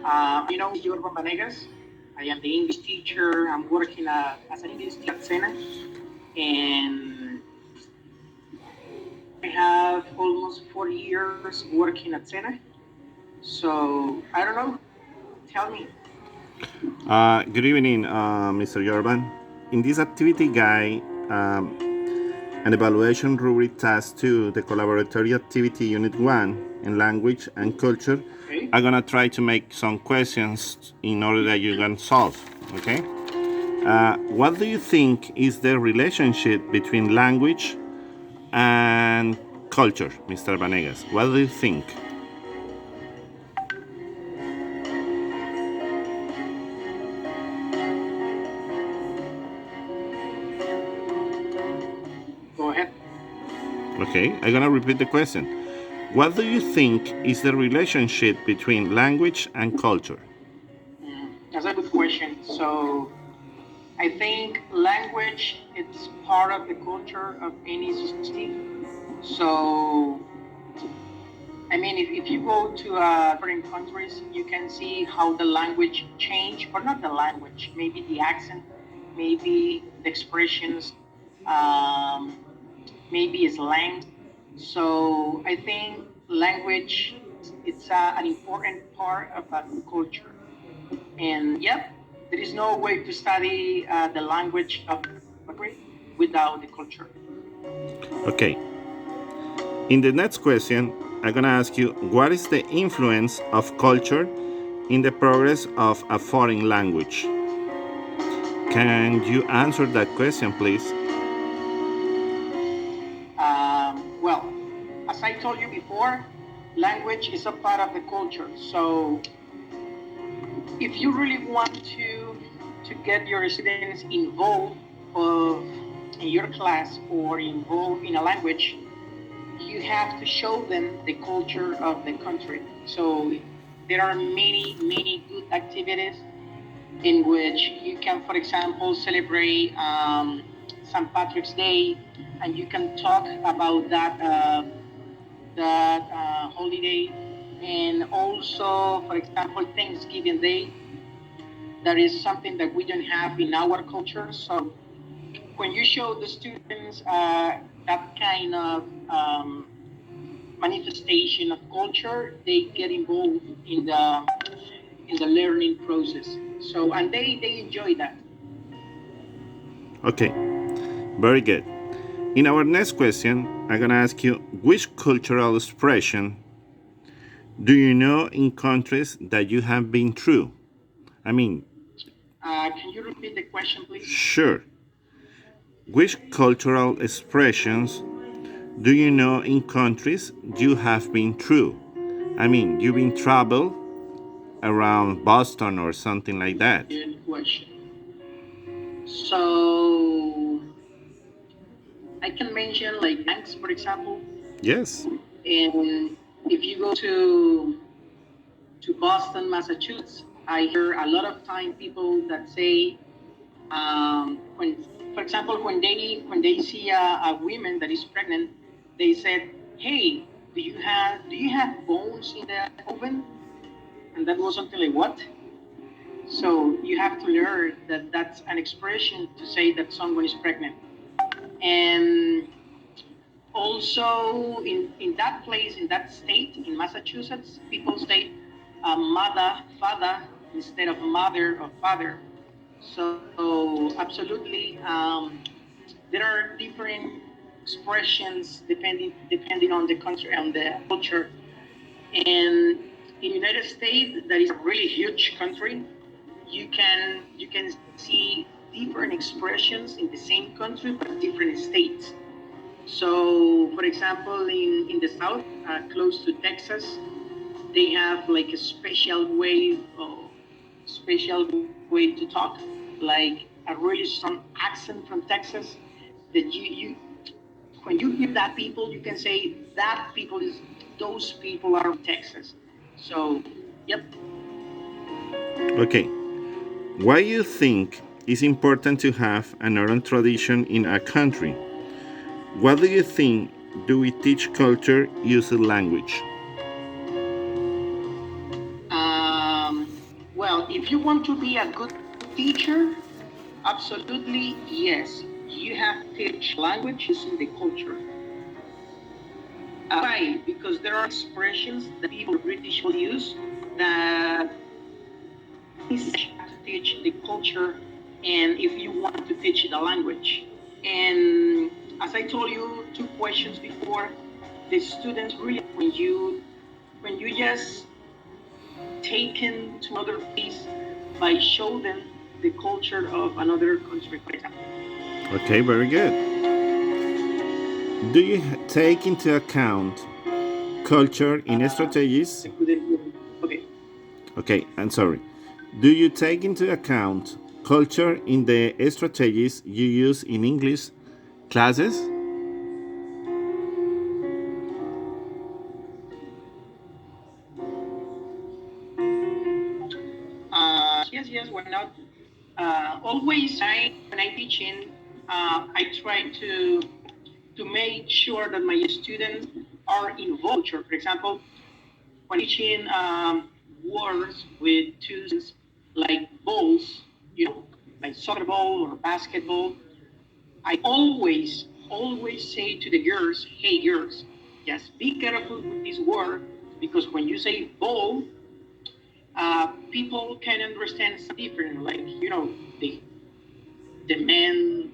Yorba Vanegas. I am the English teacher. I'm working as an English teacher at Sena, and I have almost 4 years working at Sena. So I don't know. Tell me. Good evening, Mr. Yorban. In this activity guide, an evaluation rubric task 2, the collaboratory activity unit 1 in language and culture, Okay. I'm gonna try to make some questions in order that you can solve. Okay. What do you think is the relationship between language and culture, Mr. Vanegas? What do you think? Go ahead. Okay, I'm gonna repeat the question. What do you think is the relationship between language and culture? That's a good question. So I think language it's part of the culture of any society. So I mean, if you go to different countries, you can see how the language change, but not the language, maybe the accent, maybe the expressions, um, maybe slangs. So I think language it's an important part of a culture. And yep, there is no way to study the language of a country without the culture. Okay, in the next question, I'm gonna ask you what is the influence of culture in the progress of a foreign language? Can you answer that question, please? Well, as I told you before, language is a part of the culture. So if you really want to get your students involved of in your class or involved in a language, you have to show them the culture of the country. So there are many good activities in which you can, for example, celebrate St. Patrick's Day, and you can talk about that holiday, and also, for example, Thanksgiving Day. That is something that we don't have in our culture. So when you show the students that kind of manifestation of culture, they get involved in the learning process. So and they enjoy that. Okay, very good. In our next question, I'm gonna ask you which cultural expression do you know in countries that you have been through? I mean, Can you repeat the question, please? sure. Which cultural expressions do you know in countries you have been through? I mean, you've been travel around Boston or something like that. Good question. So I can mention like banks, for example. Yes. And if you go to Boston, Massachusetts, I hear a lot of time people that say when, for example, when they see a woman that is pregnant, they said, "Hey, do you have bones in the oven?" And that was something like what? So you have to learn that that's an expression to say that someone is pregnant. And also in that place, in that state, in Massachusetts, people say mother, father instead of mother or father. So absolutely, there are different expressions depending on the country and the culture. And in United States, that is a really huge country. You can see different expressions in the same country but different states. So, for example, in the south, close to Texas, they have like a special way to talk, like a really strong accent from Texas. That you when you hear that people, you can say that people is those people are from Texas. So, yep. Okay. Why you think it's important to have an oral tradition in a country? What do you think do we teach culture using language? if you want to be a good teacher, absolutely yes. You have to teach languages in the culture. Why? Because there are expressions that people, British will use that you have to teach the culture, and if you want to teach the language. And as I told you 2 questions before, the students really when you just taken to another place by show them the culture of another country, for example. Okay, very good. Do you take into account culture in strategies? Okay. Okay, I'm sorry. Do you take into account culture in the strategies you use in English classes? Yes, why not? Always, when I teaching, I try to make sure that my students are involved. For example, when teaching words with two students like balls, like soccer ball or basketball, I always say to the girls, hey girls, just be careful with this word because when you say ball, people can understand different. Like the man